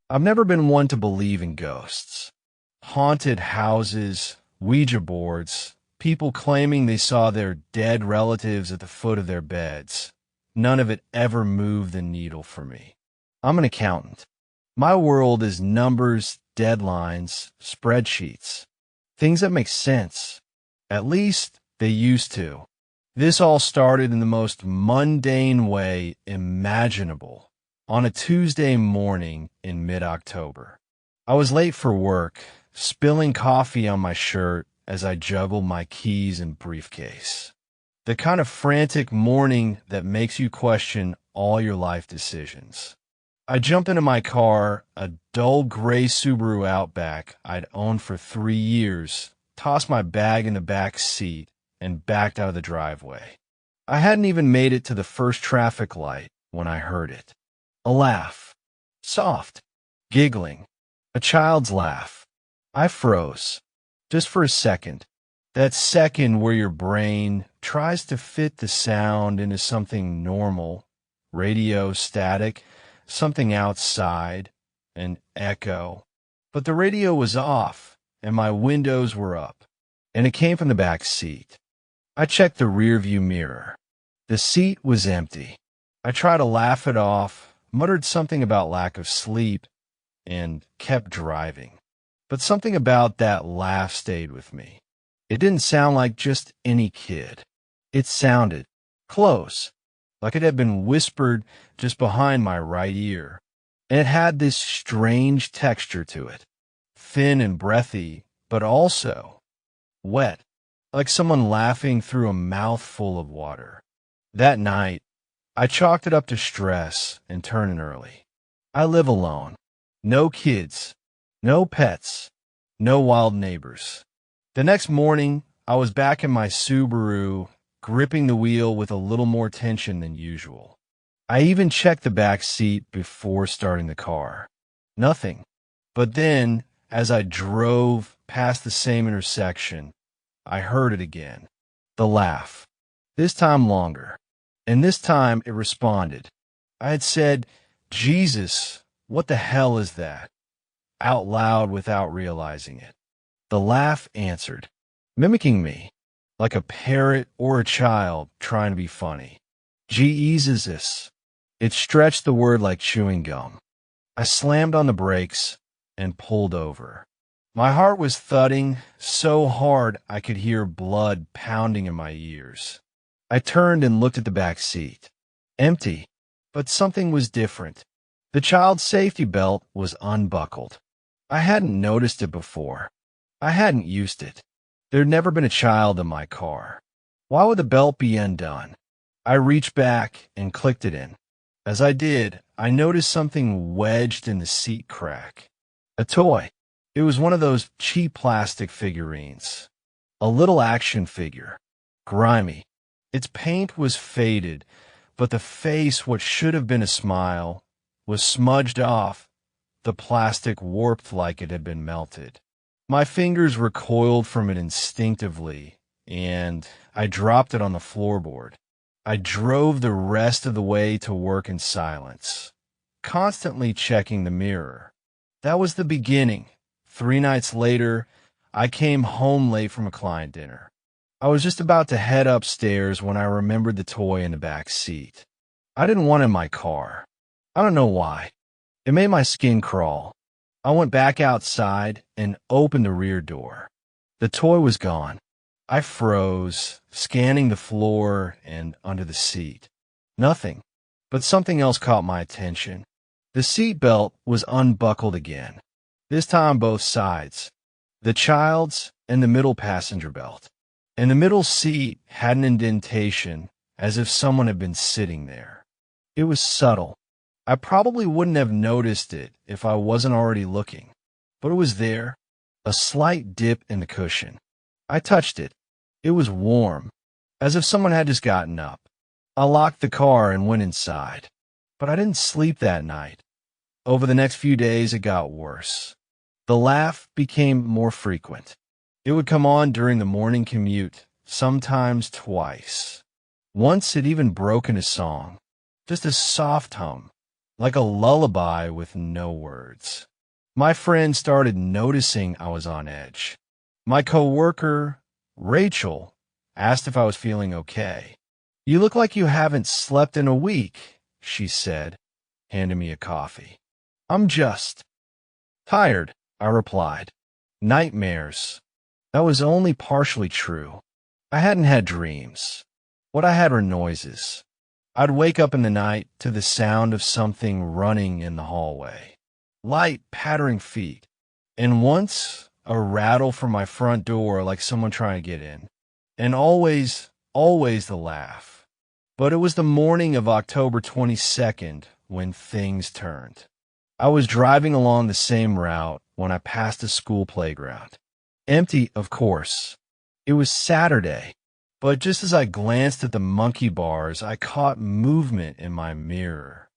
I've never been one to believe in ghosts. Haunted houses, Ouija boards, people claiming they saw their dead relatives at the foot of their beds. None of it ever moved the needle for me. I'm an accountant. My world is numbers, deadlines, spreadsheets. Things that make sense. At least they used to. This all started in the most mundane way imaginable on a Tuesday morning in mid-October. I was late for work, spilling coffee on my shirt as I juggled my keys and briefcase. The kind of frantic morning that makes you question all your life decisions. I jumped into my car, a dull gray Subaru Outback I'd owned for 3 years, tossed my bag in the back seat, and backed out of the driveway. I hadn't even made it to the first traffic light when I heard it. A laugh. Soft. Giggling. A child's laugh. I froze. Just for a second. That second where your brain tries to fit the sound into something normal, radio static, something outside, an echo. But the radio was off, and my windows were up, and it came from the back seat. I checked the rearview mirror. The seat was empty. I tried to laugh it off, muttered something about lack of sleep, and kept driving. But something about that laugh stayed with me. It didn't sound like just any kid. It sounded close, like it had been whispered just behind my right ear. And it had this strange texture to it, thin and breathy, but also wet, like someone laughing through a mouthful of water. That night, I chalked it up to stress and turning early. I live alone. No kids. No pets. No wild neighbors. The next morning, I was back in my Subaru, gripping the wheel with a little more tension than usual. I even checked the back seat before starting the car. Nothing. But then, as I drove past the same intersection, I heard it again. The laugh. This time longer. And this time it responded. I had said, "Jesus, what the hell is that?" out loud without realizing it. The laugh answered, mimicking me, like a parrot or a child trying to be funny. Jesus. It stretched the word like chewing gum. I slammed on the brakes and pulled over. My heart was thudding so hard I could hear blood pounding in my ears. I turned and looked at the back seat. Empty, but something was different. The child's safety belt was unbuckled. I hadn't noticed it before. I hadn't used it. There'd never been a child in my car. Why would the belt be undone? I reached back and clicked it in. As I did, I noticed something wedged in the seat crack. A toy. It was one of those cheap plastic figurines. A little action figure. Grimy. Its paint was faded, but the face, what should have been a smile, was smudged off, the plastic warped like it had been melted. My fingers recoiled from it instinctively, and I dropped it on the floorboard. I drove the rest of the way to work in silence, constantly checking the mirror. That was the beginning. 3 nights later, I came home late from a client dinner. I was just about to head upstairs when I remembered the toy in the back seat. I didn't want it in my car. I don't know why. It made my skin crawl. I went back outside and opened the rear door. The toy was gone. I froze, scanning the floor and under the seat. Nothing, but something else caught my attention. The seat belt was unbuckled again, this time both sides, the child's and the middle passenger belt. And the middle seat had an indentation, as if someone had been sitting there. It was subtle. I probably wouldn't have noticed it if I wasn't already looking, but it was there, a slight dip in the cushion. I touched it. It was warm, as if someone had just gotten up. I locked the car and went inside, but I didn't sleep that night. Over the next few days, it got worse. The laugh became more frequent. It would come on during the morning commute, sometimes twice. Once it even broke into song, just a soft hum, like a lullaby with no words. My friend started noticing I was on edge. My coworker, Rachel, asked if I was feeling okay. "You look like you haven't slept in a week," she said, handing me a coffee. "I'm just tired," I replied. Nightmares. That was only partially true. I hadn't had dreams. What I had were noises. I'd wake up in the night to the sound of something running in the hallway. Light, pattering feet. And once, a rattle from my front door like someone trying to get in. And always the laugh. But it was the morning of October 22nd when things turned. I was driving along the same route when I passed a school playground. Empty, of course. It was Saturday, but just as I glanced at the monkey bars, I caught movement in my mirror.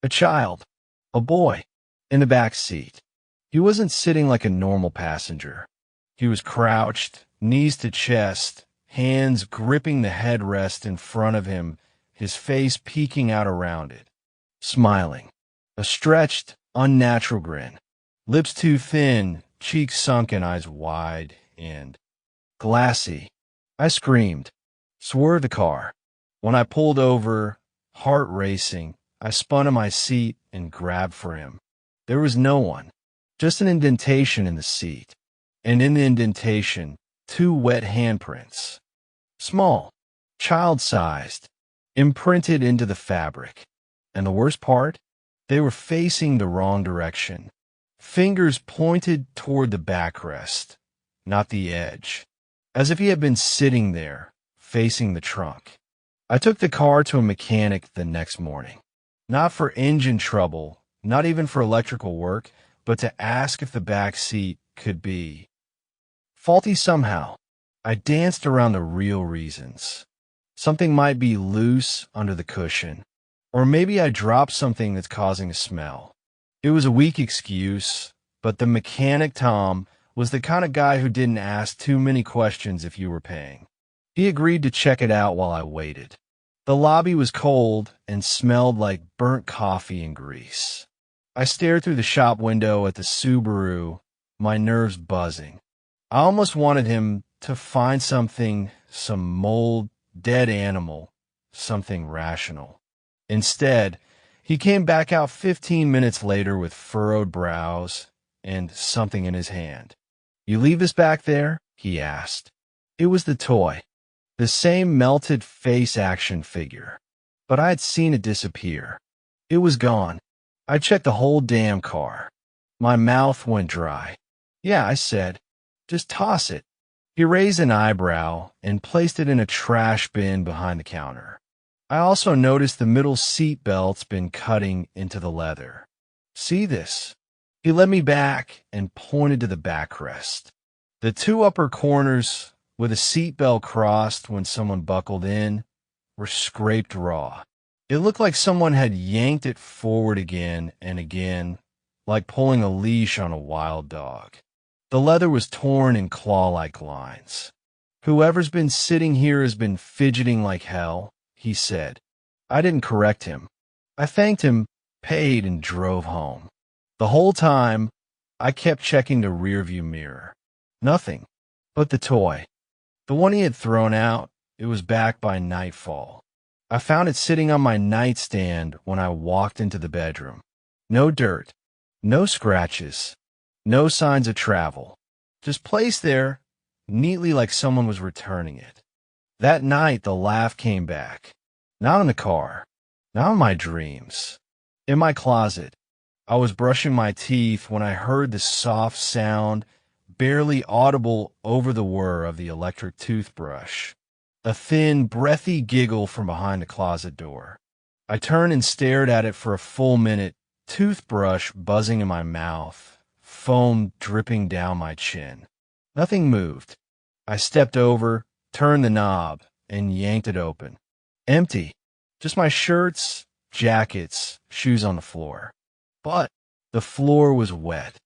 A child, a boy, in the back seat. He wasn't sitting like a normal passenger. He was crouched, knees to chest, hands gripping the headrest in front of him, his face peeking out around it. Smiling. A stretched, unnatural grin. Lips too thin, cheeks sunken, eyes wide, and glassy. I screamed, swerved the car. When I pulled over, heart racing, I spun in my seat and grabbed for him. There was no one, just an indentation in the seat. And in the indentation, 2 wet handprints. Small, child-sized, imprinted into the fabric. And the worst part? They were facing the wrong direction. Fingers pointed toward the backrest, not the edge, as if he had been sitting there, facing the trunk. I took the car to a mechanic the next morning, not for engine trouble, not even for electrical work, but to ask if the back seat could be faulty somehow. I danced around the real reasons. Something might be loose under the cushion, or maybe I dropped something that's causing a smell. It was a weak excuse, but the mechanic, Tom, was the kind of guy who didn't ask too many questions if you were paying. He agreed to check it out while I waited. The lobby was cold and smelled like burnt coffee and grease. I stared through the shop window at the Subaru, my nerves buzzing. I almost wanted him to find something, some mold, dead animal, something rational. Instead, he came back out 15 minutes later with furrowed brows and something in his hand. "You leave this back there?" he asked. It was the toy, the same melted face action figure, but I had seen it disappear. It was gone. I checked the whole damn car. My mouth went dry. "Yeah," I said. "Just toss it." He raised an eyebrow and placed it in a trash bin behind the counter. I also noticed the middle seat belt's been cutting into the leather. "See this?" He led me back and pointed to the backrest. The 2 upper corners, with a seat belt crossed when someone buckled in, were scraped raw. It looked like someone had yanked it forward again and again, like pulling a leash on a wild dog. The leather was torn in claw-like lines. "Whoever's been sitting here has been fidgeting like hell," he said. I didn't correct him. I thanked him, paid, and drove home. The whole time, I kept checking the rearview mirror. Nothing. But the toy. The one he had thrown out, it was back by nightfall. I found it sitting on my nightstand when I walked into the bedroom. No dirt. No scratches. No signs of travel. Just placed there, neatly like someone was returning it. That night, the laugh came back. Not in the car. Not in my dreams. In my closet. I was brushing my teeth when I heard the soft sound, barely audible over the whir of the electric toothbrush. A thin, breathy giggle from behind the closet door. I turned and stared at it for a full minute, toothbrush buzzing in my mouth, foam dripping down my chin. Nothing moved. I stepped over, turned the knob, and yanked it open. Empty. Just my shirts, jackets, shoes on the floor. But the floor was wet.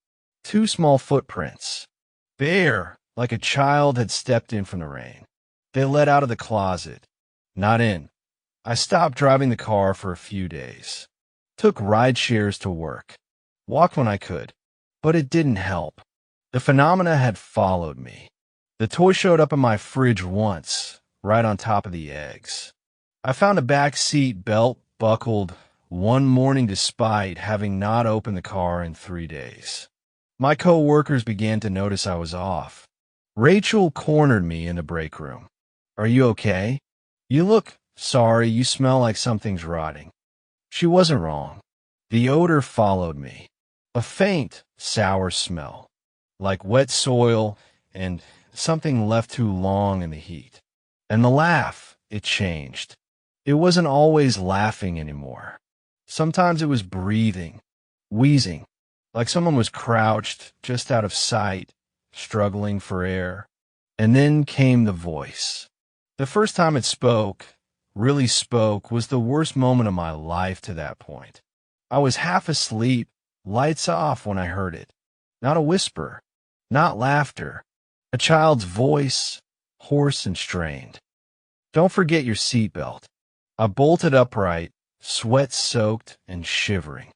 2 small footprints. Bare, like a child had stepped in from the rain. They led out of the closet. Not in. I stopped driving the car for a few days. took ride shares to work, walked when I could, but it didn't help. The phenomena had followed me. The toy showed up in my fridge once, right on top of the eggs. I found a backseat belt buckled one morning despite having not opened the car in 3 days. My co-workers began to notice I was off. Rachel cornered me in the break room. "Are you okay? You look sorry. You smell like something's rotting." She wasn't wrong. The odor followed me. A faint, sour smell, like wet soil and something left too long in the heat. And the laugh, it changed. It wasn't always laughing anymore. Sometimes it was breathing, wheezing, like someone was crouched just out of sight, struggling for air. And then came the voice. The first time it spoke, really spoke, was the worst moment of my life to that point. I was half asleep, lights off when I heard it. Not a whisper, not laughter. A child's voice, hoarse and strained. "Don't forget your seatbelt." I bolted upright, sweat-soaked and shivering.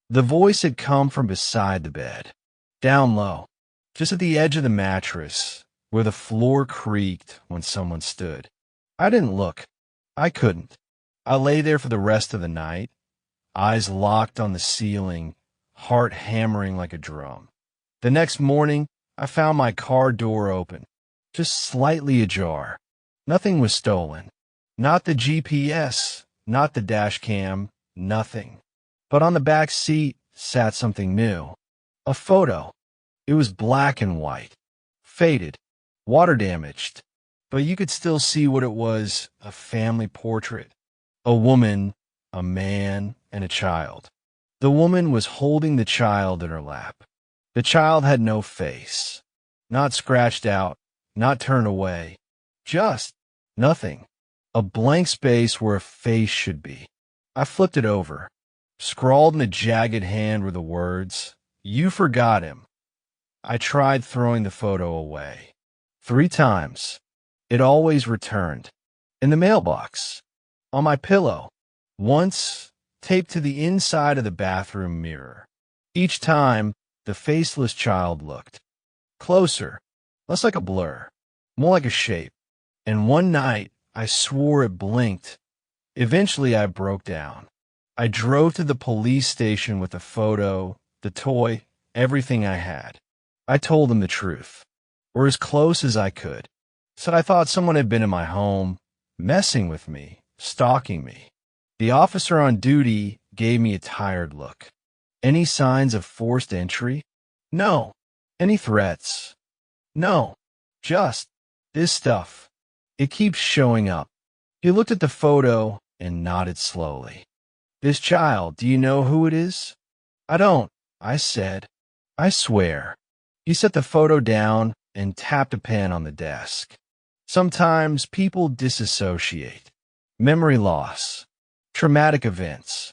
The voice had come from beside the bed, down low, just at the edge of the mattress, where the floor creaked when someone stood. I didn't look. I couldn't. I lay there for the rest of the night, eyes locked on the ceiling, heart hammering like a drum. The next morning, I found my car door open, just slightly ajar. Nothing was stolen. Not the GPS, not the dash cam, nothing. But on the back seat sat something new. A photo. It was black and white, faded, water damaged, but you could still see what it was, a family portrait. A woman, a man, and a child. The woman was holding the child in her lap. The child had no face, not scratched out, not turned away, just nothing. A blank space where a face should be. I flipped it over. Scrawled in a jagged hand were the words, "You forgot him." I tried throwing the photo away. 3 times. It always returned. In the mailbox. On my pillow. Once, taped to the inside of the bathroom mirror. Each time, the faceless child looked. Closer. Less like a blur. More like a shape. And one night, I swore it blinked. Eventually, I broke down. I drove to the police station with the photo, the toy, everything I had. I told them the truth, or as close as I could. Said I thought someone had been in my home, messing with me, stalking me. The officer on duty gave me a tired look. Any signs of forced entry? No. Any threats? No. Just this stuff. It keeps showing up. He looked at the photo and nodded slowly. "This child, do you know who it is?" "I don't," I said. "I swear." He set the photo down and tapped a pen on the desk. Sometimes people disassociate. Memory loss. Traumatic events.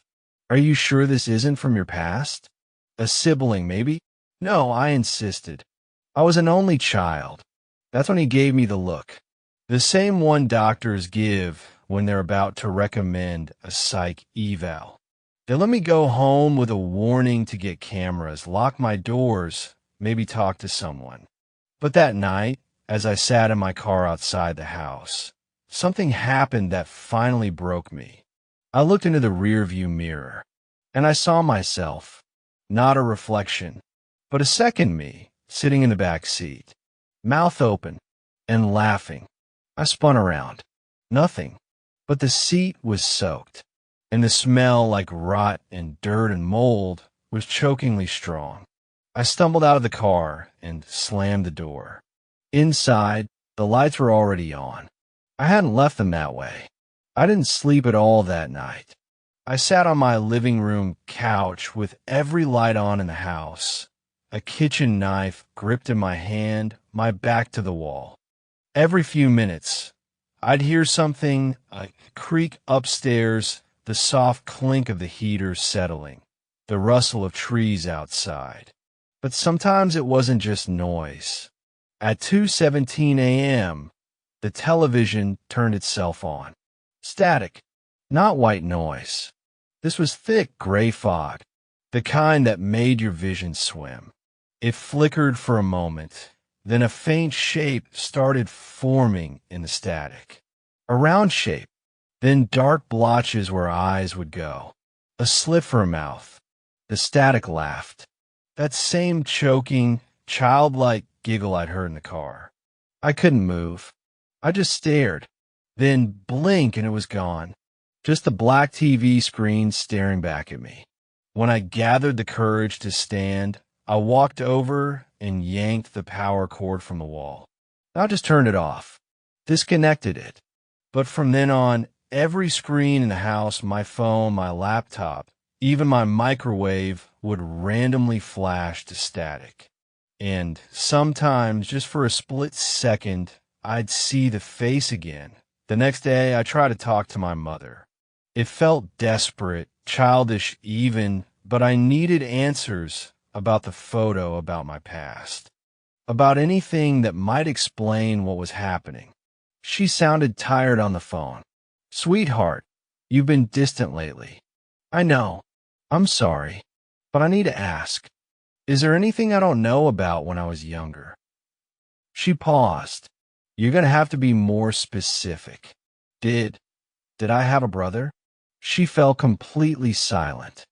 "Are you sure this isn't from your past? A sibling, maybe?" "No," I insisted. "I was an only child." That's when he gave me the look. The same one doctors give when they're about to recommend a psych eval. They let me go home with a warning to get cameras, lock my doors, maybe talk to someone. But that night, as I sat in my car outside the house, something happened that finally broke me. I looked into the rearview mirror, and I saw myself, not a reflection, but a second me, sitting in the back seat, mouth open and laughing. I spun around. Nothing. But the seat was soaked, and the smell, like rot and dirt and mold, was chokingly strong. I stumbled out of the car and slammed the door. Inside, the lights were already on. I hadn't left them that way. I didn't sleep at all that night. I sat on my living room couch with every light on in the house, a kitchen knife gripped in my hand, my back to the wall. Every few minutes, I'd hear something, a creak upstairs, the soft clink of the heater settling, the rustle of trees outside. But sometimes it wasn't just noise. At 2:17 a.m., the television turned itself on. Static, not white noise. This was thick gray fog, the kind that made your vision swim. It flickered for a moment, then a faint shape started forming in the static. A round shape, then dark blotches where eyes would go. A slit for a mouth. The static laughed. That same choking, childlike giggle I'd heard in the car. I couldn't move. I just stared. Then blink and it was gone. Just the black TV screen staring back at me. When I gathered the courage to stand, I walked over and yanked the power cord from the wall. Not just turned it off. Disconnected it. But from then on, every screen in the house, my phone, my laptop, even my microwave would randomly flash to static. And sometimes, just for a split second, I'd see the face again. The next day, I tried to talk to my mother. It felt desperate, childish even, but I needed answers about the photo, about my past, about anything that might explain what was happening. She sounded tired on the phone. "Sweetheart, you've been distant lately." "I know. I'm sorry. But I need to ask. Is there anything I don't know about when I was younger?" She paused. "You're going to have to be more specific. Did I have a brother?" She fell completely silent.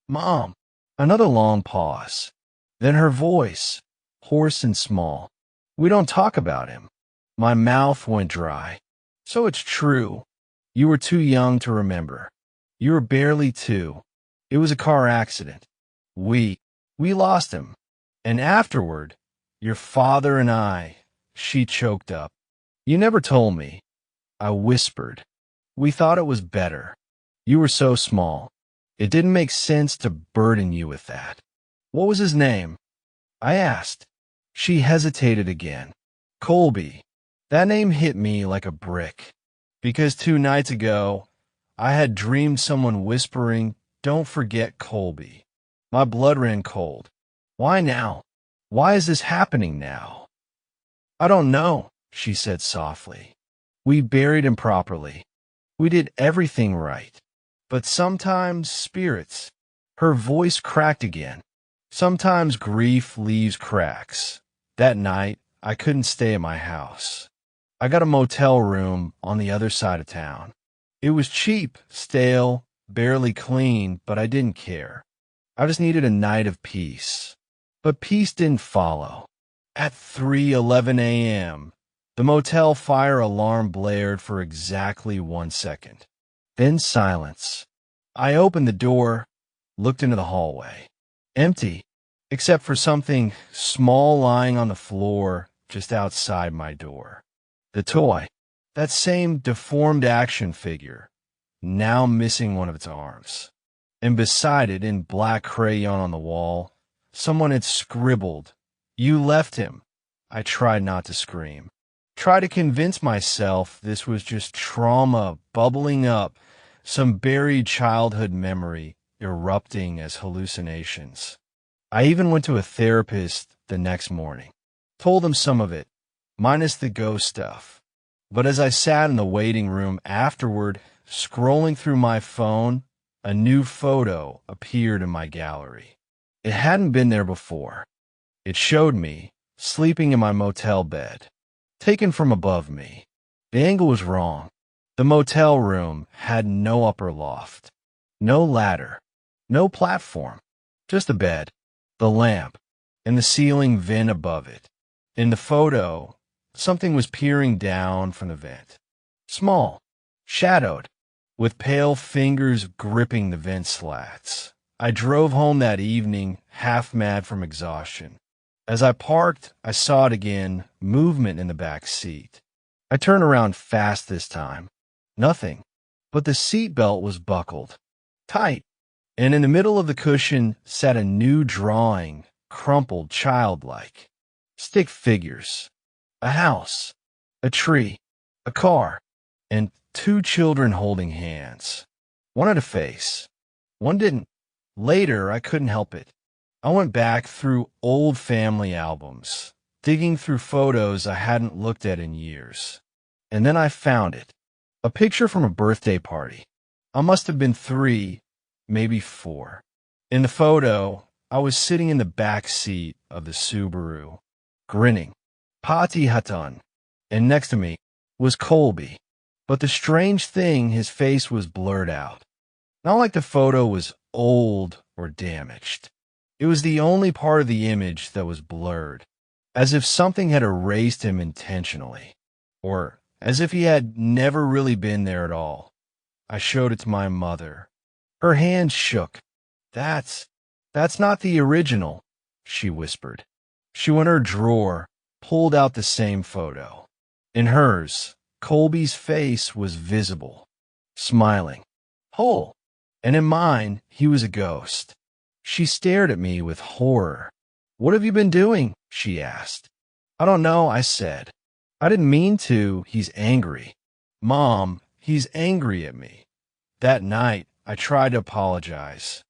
"Mom." Another long pause. Then her voice, hoarse and small. "We don't talk about him." My mouth went dry. "So it's true. You were too young to remember. You were barely 2. It was a car accident. We lost him. And afterward, your father and I," she choked up. "You never told me." I whispered. "We thought it was better. You were so small. It didn't make sense to burden you with that." "What was his name?" I asked. She hesitated again. "Colby." That name hit me like a brick. Because 2 nights ago, I had dreamed someone whispering, "Don't forget Colby." My blood ran cold. Why now? Why is this happening now? "I don't know," she said softly. "We buried him properly. We did everything right. But sometimes spirits." Her voice cracked again. "Sometimes grief leaves cracks." That night, I couldn't stay at my house. I got a motel room on the other side of town. It was cheap, stale, barely clean, but I didn't care. I just needed a night of peace. But peace didn't follow. At 3:11 a.m., the motel fire alarm blared for exactly 1 second. Then silence. I opened the door, looked into the hallway. Empty, except for something small lying on the floor just outside my door. The toy, that same deformed action figure, now missing one of its arms. And beside it, in black crayon on the wall, someone had scribbled, "You left him." I tried not to scream. Tried to convince myself this was just trauma bubbling up, some buried childhood memory erupting as hallucinations. I even went to a therapist the next morning. Told him some of it, minus the ghost stuff. But as I sat in the waiting room afterward, scrolling through my phone, a new photo appeared in my gallery. It hadn't been there before. It showed me, sleeping in my motel bed, taken from above me. The angle was wrong. The motel room had no upper loft, no ladder, no platform, just a bed, the lamp, and the ceiling vent above it. In the photo, something was peering down from the vent. Small, shadowed, with pale fingers gripping the vent slats. I drove home that evening, half mad from exhaustion. As I parked, I saw it again, movement in the back seat. I turned around fast this time. Nothing, but the seatbelt was buckled, tight, and in the middle of the cushion sat a new drawing, crumpled childlike. Stick figures, a house, a tree, a car, and 2 children holding hands. One had a face, one didn't. Later, I couldn't help it. I went back through old family albums, digging through photos I hadn't looked at in years. And then I found it. A picture from a birthday party. I must have been 3, maybe 4. In the photo, I was sitting in the back seat of the Subaru, grinning, Pati Hatan, and next to me was Colby. But the strange thing, his face was blurred out. Not like the photo was old or damaged. It was the only part of the image that was blurred, as if something had erased him intentionally, or as if he had never really been there at all. I showed it to my mother. Her hand shook. That's not the original, she whispered. She went to her drawer, pulled out the same photo. In hers, Colby's face was visible, smiling, whole, and in mine, he was a ghost. She stared at me with horror. What have you been doing? She asked. I don't know, I said. I didn't mean to. He's angry. Mom, he's angry at me. That night, I tried to apologize.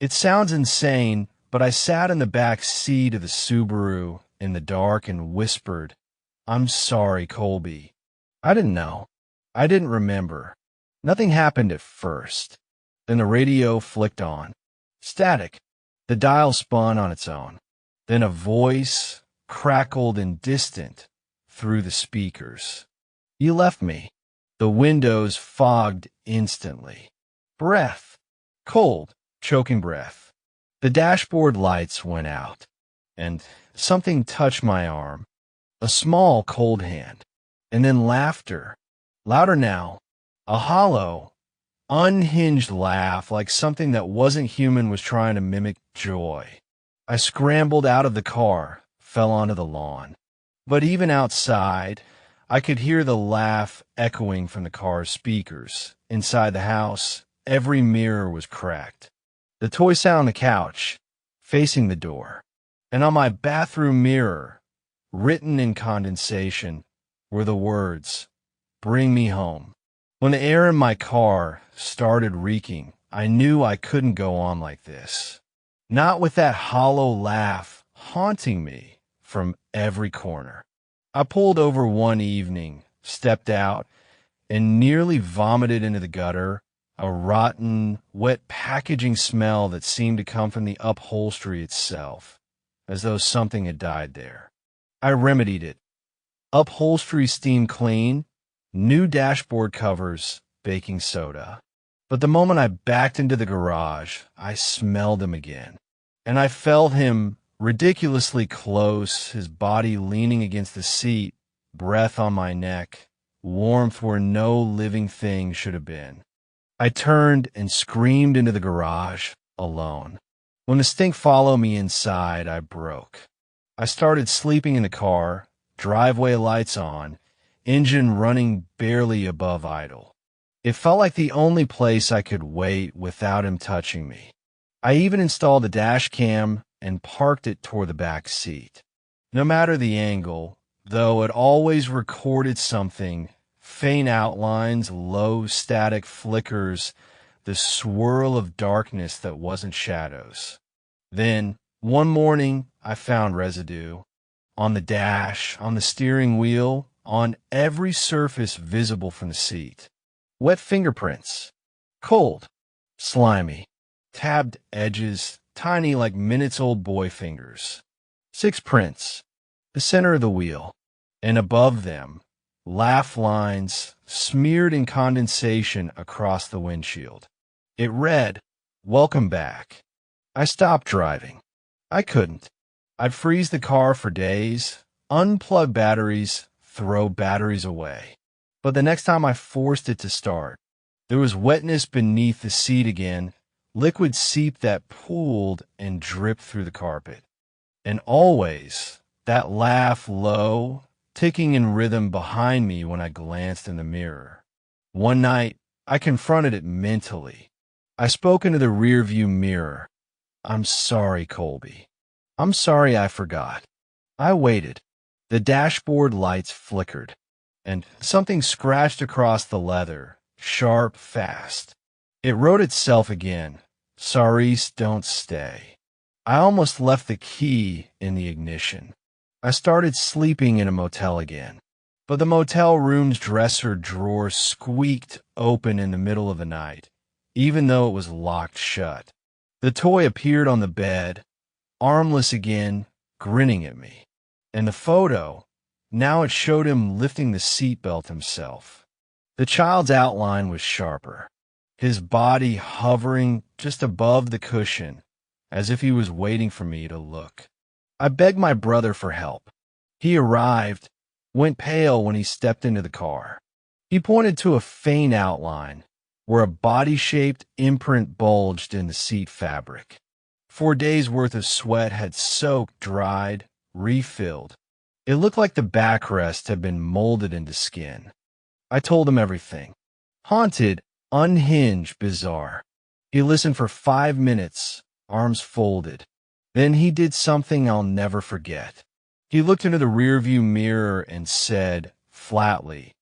It sounds insane, but I sat in the back seat of the Subaru in the dark and whispered, I'm sorry, Colby. I didn't know. I didn't remember. Nothing happened at first. Then the radio flicked on. Static. The dial spun on its own. Then a voice crackled and distant through the speakers. You left me. The windows fogged instantly. Breath. Cold, choking breath. The dashboard lights went out, and something touched my arm. A small, cold hand. And then laughter. Louder now. A hollow, unhinged laugh like something that wasn't human was trying to mimic joy. I scrambled out of the car, fell onto the lawn. But even outside, I could hear the laugh echoing from the car's speakers. Inside the house, every mirror was cracked. The toy sat on the couch, facing the door. And on my bathroom mirror, written in condensation, were the words, Bring me home. When the air in my car started reeking, I knew I couldn't go on like this. Not with that hollow laugh haunting me from every corner. I pulled over one evening, stepped out, and nearly vomited into the gutter, a rotten, wet packaging smell that seemed to come from the upholstery itself, as though something had died there. I remedied it. Upholstery steamed clean, new dashboard covers, baking soda. But the moment I backed into the garage, I smelled him again. And I felt him ridiculously close, his body leaning against the seat, breath on my neck, warmth where no living thing should have been. I turned and screamed into the garage, alone. When the stink followed me inside, I broke. I started sleeping in the car, driveway lights on, engine running barely above idle. It felt like the only place I could wait without him touching me. I even installed a dash cam and parked it toward the back seat. No matter the angle, though it always recorded something, faint outlines, low static flickers, the swirl of darkness that wasn't shadows. Then, one morning, I found residue. On the dash, on the steering wheel, on every surface visible from the seat. Wet fingerprints. Cold. Slimy. Tabbed edges, tiny like minutes-old boy fingers. 6 prints. The center of the wheel. And above them, laugh lines smeared in condensation across the windshield. It read, Welcome back. I stopped driving. I couldn't. I'd freeze the car for days, unplug batteries, throw batteries away. But the next time I forced it to start, there was wetness beneath the seat again, liquid seep that pooled and dripped through the carpet. And always, that laugh low, ticking in rhythm behind me when I glanced in the mirror. One night, I confronted it mentally. I spoke into the rearview mirror. I'm sorry, Colby. I'm sorry I forgot. I waited. The dashboard lights flickered, and something scratched across the leather, sharp, fast. It wrote itself again. Sorries don't stay. I almost left the key in the ignition. I started sleeping in a motel again, but the motel room's dresser drawer squeaked open in the middle of the night. even though it was locked shut. The toy appeared on the bed, armless again, grinning at me. And the photo, now it showed him lifting the seatbelt himself. The child's outline was sharper, his body hovering just above the cushion, as if he was waiting for me to look. I begged my brother for help. He arrived, went pale when he stepped into the car. He pointed to a faint outline, where a body-shaped imprint bulged in the seat fabric. 4 days' worth of sweat had soaked, dried, refilled. It looked like the backrest had been molded into skin. I told him everything. Haunted, unhinged, bizarre. He listened for 5 minutes, arms folded. Then he did something I'll never forget. He looked into the rearview mirror and said, flatly,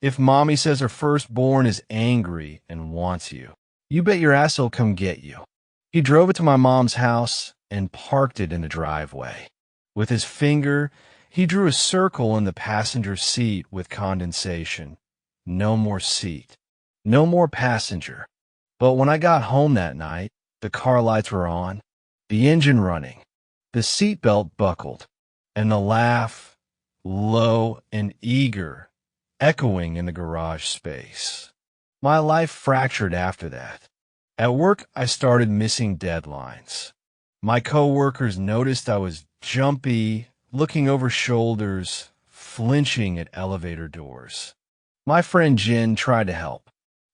"If Mommy says her firstborn is angry and wants you, you bet your ass he'll come get you." He drove it to my mom's house and parked it in the driveway. With his finger, he drew a circle in the passenger seat with condensation. No more seat. No more passenger. But when I got home that night, the car lights were on, the engine running, the seatbelt buckled, and the laugh, low and eager, echoing in the garage space. My life fractured after that. At work, I started missing deadlines. My coworkers noticed I was jumpy, looking over shoulders, flinching at elevator doors. My friend Jen tried to help.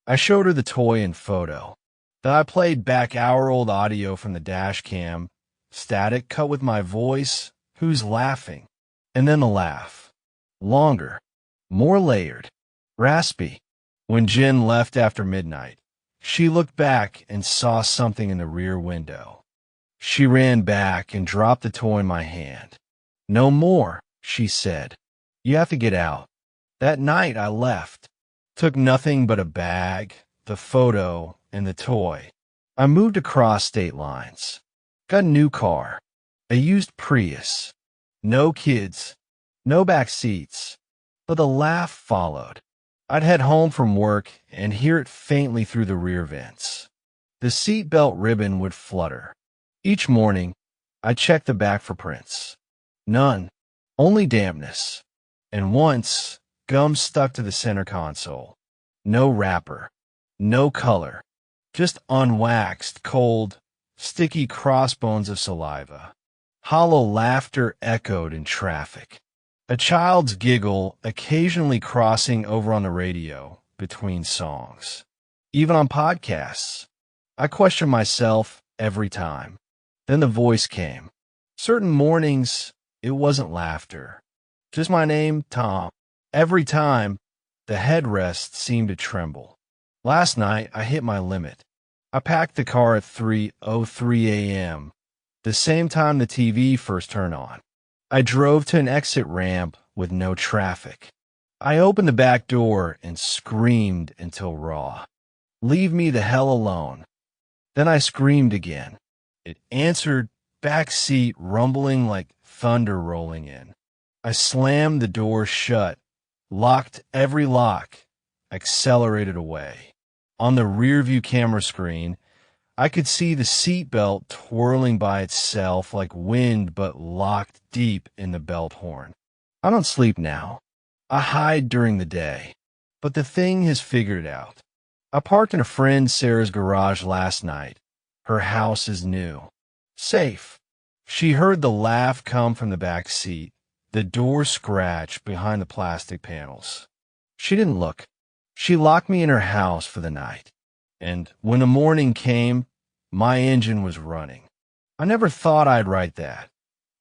I showed her the toy and photo. Then I played back hour-old audio from the dash cam, static cut with my voice, who's laughing, and then a laugh. Longer, more layered, raspy. When Jen left after midnight, she looked back and saw something in the rear window. She ran back and dropped the toy in my hand. "No more," she said. "You have to get out." That night I left. Took nothing but a bag, the photo, and the toy. I moved across state lines. Got a new car. A used Prius. No kids. No back seats. But the laugh followed. I'd head home from work and hear it faintly through the rear vents. The seatbelt ribbon would flutter. Each morning, I'd check the back for prints. None. Only dampness. And once, gum stuck to the center console. No wrapper. No color. Just unwaxed, cold, sticky crossbones of saliva. Hollow laughter echoed in traffic. A child's giggle occasionally crossing over on the radio between songs. Even on podcasts. I questioned myself every time. Then the voice came. Certain mornings, it wasn't laughter. Just my name, Tom. Every time, the headrest seemed to tremble. Last night, I hit my limit. I packed the car at 3:03 a.m., the same time the TV first turned on. I drove to an exit ramp with no traffic. I opened the back door and screamed until raw. "Leave me the hell alone." Then I screamed again. It answered, backseat rumbling like thunder rolling in. I slammed the door shut, locked every lock, accelerated away. On the rearview camera screen, I could see the seatbelt twirling by itself like wind but locked deep in the belt horn. I don't sleep now. I hide during the day. But the thing has figured it out. I parked in a friend Sarah's garage last night. Her house is new. Safe. She heard the laugh come from the back seat, the door scratch behind the plastic panels. She didn't look. She locked me in her house for the night. And when the morning came, my engine was running. I never thought I'd write that.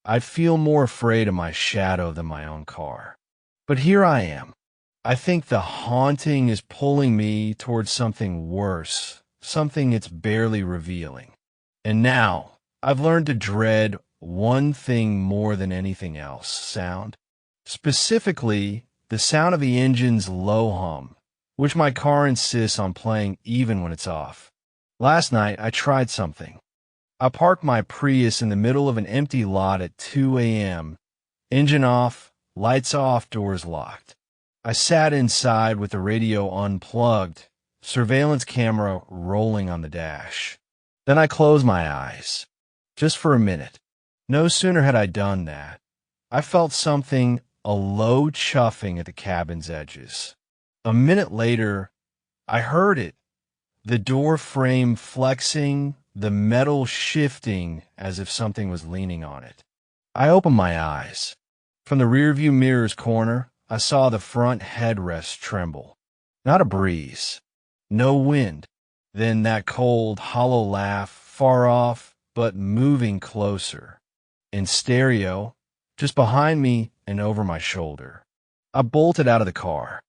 I'd feel more afraid of my shadow than my own car. But here I am. I think the haunting is pulling me towards something worse, something it's barely revealing. And now, I've learned to dread one thing more than anything else, sound. Specifically, the sound of the engine's low hum, which my car insists on playing even when it's off. Last night, I tried something. I parked my Prius in the middle of an empty lot at 2 a.m., engine off, lights off, doors locked. I sat inside with the radio unplugged surveillance camera rolling on the dash. Then I closed my eyes, just for a minute. No sooner had I done that, I felt something, a low chuffing at the cabin's edges. A minute later, I heard it, the door frame flexing, the metal shifting as if something was leaning on it. I opened my eyes. From the rearview mirror's corner, I saw the front headrest tremble. Not a breeze. No wind. Then that cold, hollow laugh, far off, but moving closer. In stereo, just behind me and over my shoulder. I bolted out of the car.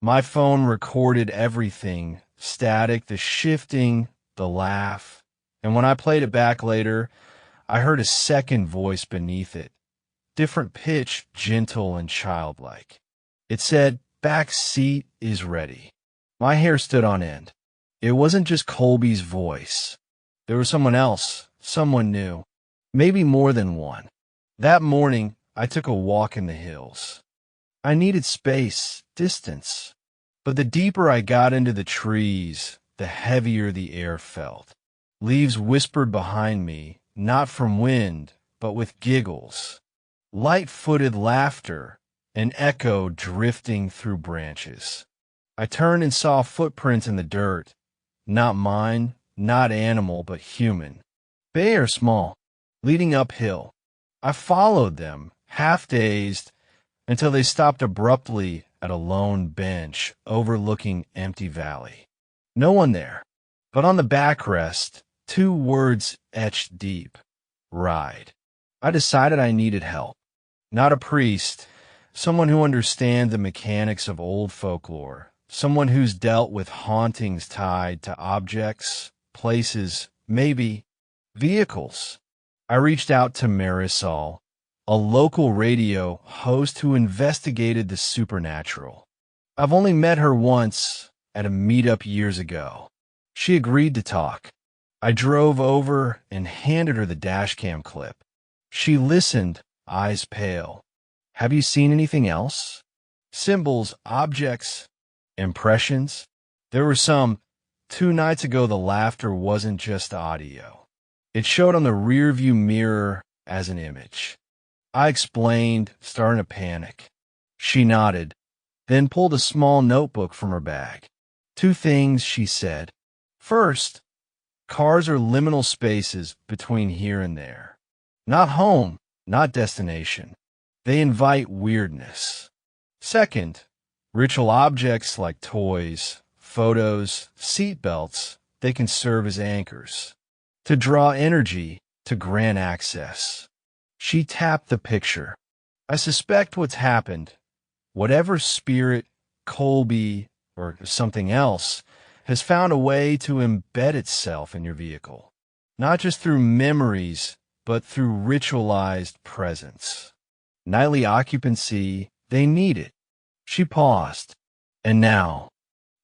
My phone recorded everything, static, the shifting, the laugh. And when I played it back later, I heard a second voice beneath it. Different pitch, gentle and childlike. It said, "Backseat is ready." My hair stood on end. It wasn't just Colby's voice. There was someone else, someone new. Maybe more than one. That morning, I took a walk in the hills. I needed space, distance. But the deeper I got into the trees, the heavier the air felt. Leaves whispered behind me, not from wind, but with giggles. Light-footed laughter, an echo drifting through branches. I turned and saw footprints in the dirt. Not mine, not animal, but human. Big or small, leading uphill. I followed them, half-dazed, until they stopped abruptly at a lone bench overlooking empty valley. No one there, but on the backrest, 2 words etched deep. Ride. I decided I needed help. Not a priest, someone who understands the mechanics of old folklore, someone who's dealt with hauntings tied to objects, places, maybe vehicles. I reached out to Marisol, a local radio host who investigated the supernatural. I've only met her once at a meetup years ago. She agreed to talk. I drove over and handed her the dashcam clip. She listened, eyes pale. "Have you seen anything else? Symbols, objects, impressions?" There were some. 2 nights ago, the laughter wasn't just audio. It showed on the rearview mirror as an image. I explained, starting to panic. She nodded, then pulled a small notebook from her bag. 2 things, she said. First, cars are liminal spaces between here and there. Not home, not destination. They invite weirdness. Second, ritual objects like toys, photos, seatbelts, they can serve as anchors. To draw energy, to grant access. She tapped the picture. I suspect what's happened, whatever spirit, Colby, or something else, has found a way to embed itself in your vehicle. Not just through memories, but through ritualized presence. Nightly occupancy, they need it. She paused. And now,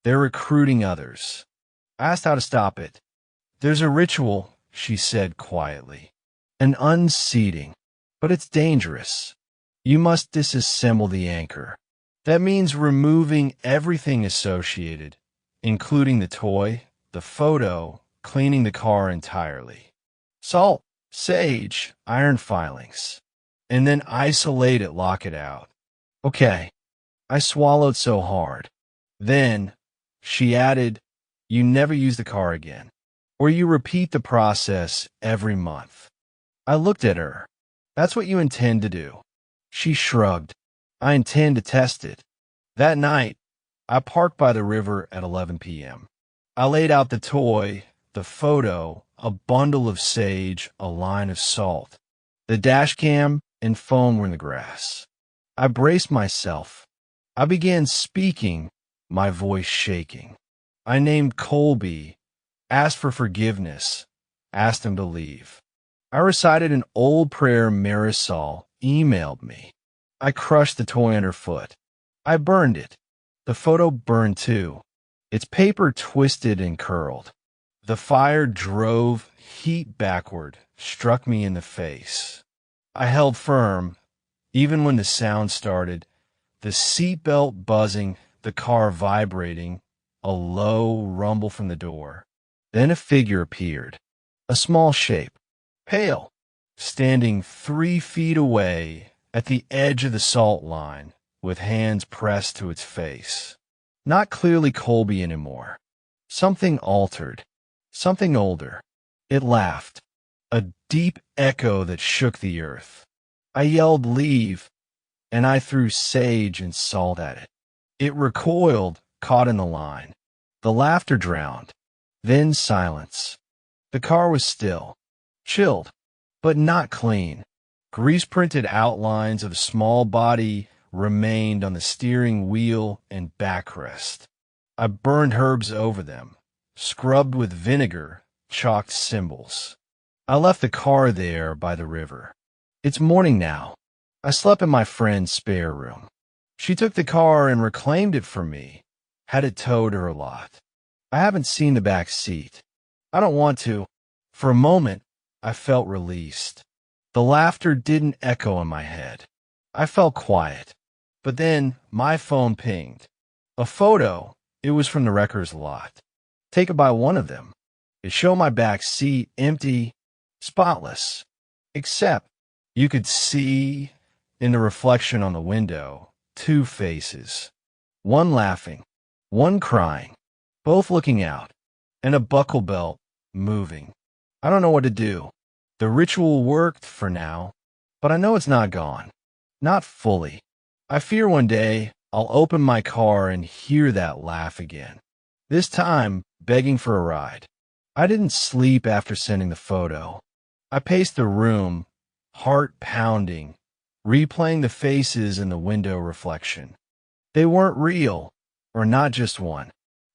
they're recruiting others. I asked how to stop it. There's a ritual, she said quietly. An unseating. But it's dangerous. You must disassemble the anchor. That means removing everything associated, including the toy, the photo, cleaning the car entirely. Salt, sage, iron filings. And then isolate it, lock it out. Okay. I swallowed so hard. Then, she added, you never use the car again. Or you repeat the process every month. I looked at her. That's what you intend to do. She shrugged. I intend to test it. That night, I parked by the river at 11 p.m. I laid out the toy, the photo, a bundle of sage, a line of salt. The dash cam and phone were in the grass. I braced myself. I began speaking, my voice shaking. I named Colby, asked for forgiveness, asked him to leave. I recited an old prayer Marisol emailed me. I crushed the toy underfoot. I burned it. The photo burned too. Its paper twisted and curled. The fire drove heat backward, struck me in the face. I held firm, even when the sound started, the seatbelt buzzing, the car vibrating, a low rumble from the door. Then a figure appeared, a small shape, pale, standing 3 feet away at the edge of the salt line with hands pressed to its face. Not clearly Colby anymore. Something altered, something older. It laughed, a deep echo that shook the earth. I yelled, "Leave," and I threw sage and salt at it. It recoiled, caught in the line. The laughter drowned. Then silence. The car was still, chilled, but not clean. Grease-printed outlines of a small body remained on the steering wheel and backrest. I burned herbs over them, scrubbed with vinegar, chalked symbols. I left the car there by the river. It's morning now. I slept in my friend's spare room. She took the car and reclaimed it for me, had it towed to her lot. I haven't seen the back seat. I don't want to. For a moment, I felt released. The laughter didn't echo in my head. I felt quiet. But then my phone pinged. A photo. It was from the wrecker's lot. Taken by one of them. It showed my back seat empty, spotless. Except you could see, in the reflection on the window, 2 faces. One laughing, one crying, both looking out, and a buckle belt moving. I don't know what to do. The ritual worked for now, but I know it's not gone. Not fully. I fear one day I'll open my car and hear that laugh again. This time, begging for a ride. I didn't sleep after sending the photo. I paced the room, heart pounding, replaying the faces in the window reflection. They weren't real, or not just one.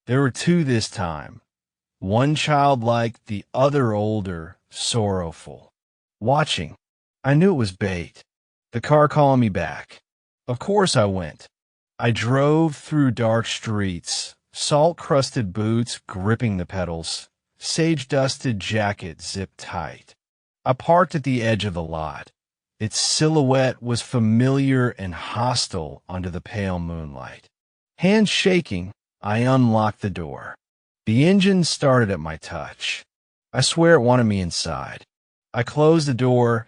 There were 2 this time. One childlike, the other older, sorrowful. Watching. I knew it was bait. The car calling me back. Of course I went. I drove through dark streets, salt-crusted boots gripping the pedals, sage-dusted jacket zipped tight. I parked at the edge of the lot. Its silhouette was familiar and hostile under the pale moonlight. Hands shaking, I unlocked the door. The engine started at my touch. I swear it wanted me inside. I closed the door,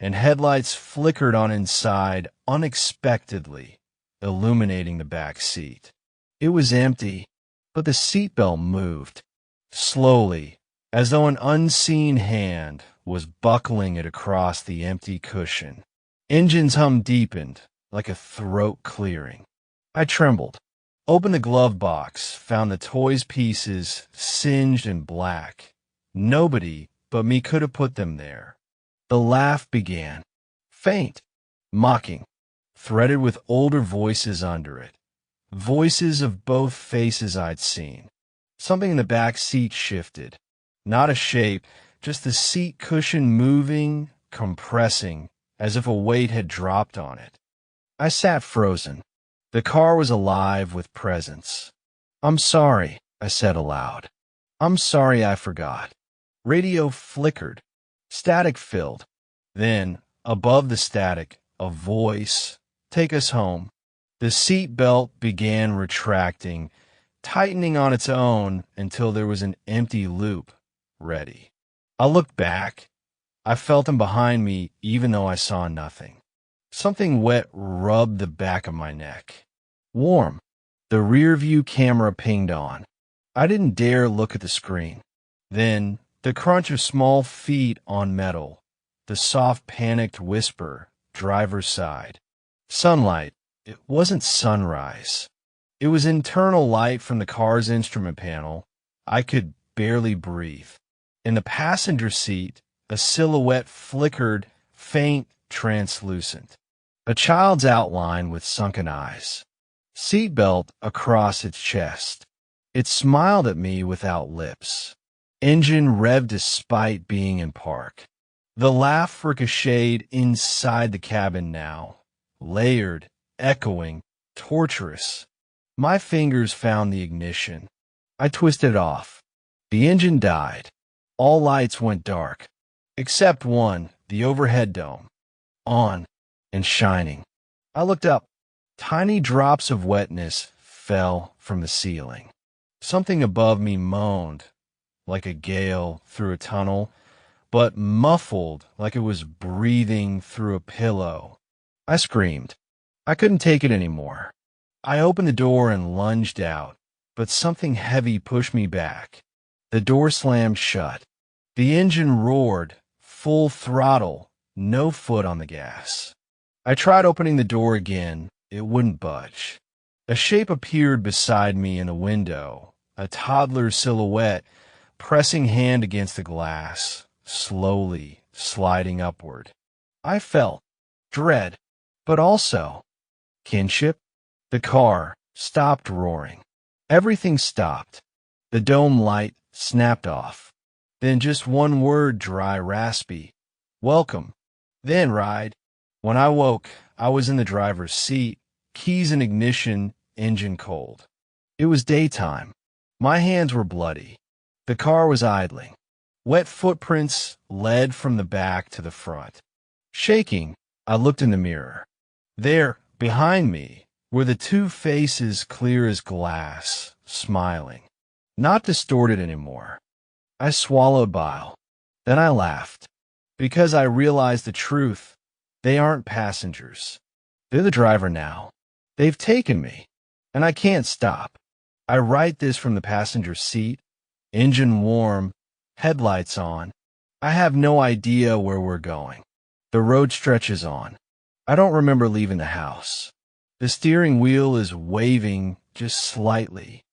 and headlights flickered on inside unexpectedly, illuminating the back seat. It was empty, but the seatbelt moved, slowly, as though an unseen hand was buckling it across the empty cushion. Engine's hum deepened, like a throat clearing. I trembled. Opened the glove box, found the toys pieces singed and black. Nobody but me could have put them there. The laugh began, faint, mocking, threaded with older voices under it. Voices of both faces I'd seen. Something in the back seat shifted. Not a shape, just the seat cushion moving, compressing, as if a weight had dropped on it. I sat frozen. The car was alive with presence. "I'm sorry," I said aloud. "I'm sorry I forgot." Radio flickered. Static filled. Then, above the static, a voice. "Take us home." The seat belt began retracting, tightening on its own until there was an empty loop ready. I looked back. I felt him behind me even though I saw nothing. Something wet rubbed the back of my neck. Warm. The rear view camera pinged on. I didn't dare look at the screen. Then, the crunch of small feet on metal. The soft panicked whisper, driver's side. Sunlight. It wasn't sunrise. It was internal light from the car's instrument panel. I could barely breathe. In the passenger seat, a silhouette flickered, faint, translucent. A child's outline with sunken eyes. Seatbelt across its chest. It smiled at me without lips. Engine revved despite being in park. The laugh ricocheted inside the cabin now. Layered, echoing, torturous. My fingers found the ignition. I twisted it off. The engine died. All lights went dark. Except one, the overhead dome. On and shining. I looked up. Tiny drops of wetness fell from the ceiling. Something above me moaned, like a gale through a tunnel, but muffled like it was breathing through a pillow. I screamed. I couldn't take it anymore. I opened the door and lunged out, but something heavy pushed me back. The door slammed shut. The engine roared, full throttle, no foot on the gas. I tried opening the door again. It wouldn't budge. A shape appeared beside me in the window, a toddler's silhouette, pressing hand against the glass, slowly sliding upward. I felt dread, but also kinship. The car stopped roaring. Everything stopped. The dome light snapped off. Then just one word, dry, raspy. Welcome. Then ride. When I woke, I was in the driver's seat, keys in ignition, engine cold. It was daytime. My hands were bloody. The car was idling. Wet footprints led from the back to the front. Shaking, I looked in the mirror. There, behind me, were the two faces clear as glass, smiling. Not distorted anymore. I swallowed bile. Then I laughed. Because I realized the truth. They aren't passengers. They're the driver now. They've taken me. And I can't stop. I write this from the passenger seat. Engine warm. Headlights on. I have no idea where we're going. The road stretches on. I don't remember leaving the house. The steering wheel is waving just slightly.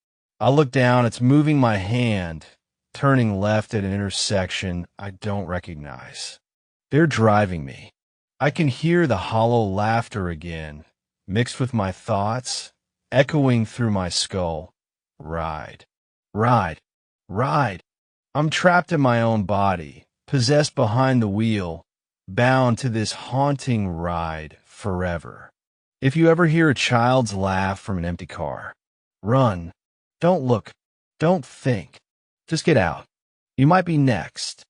I look down. It's moving my hand, turning left at an intersection I don't recognize. They're driving me. I can hear the hollow laughter again, mixed with my thoughts, echoing through my skull. Ride. Ride. Ride. I'm trapped in my own body, possessed behind the wheel, bound to this haunting ride forever. If you ever hear a child's laugh from an empty car, run. Don't look. Don't think. Just get out. You might be next.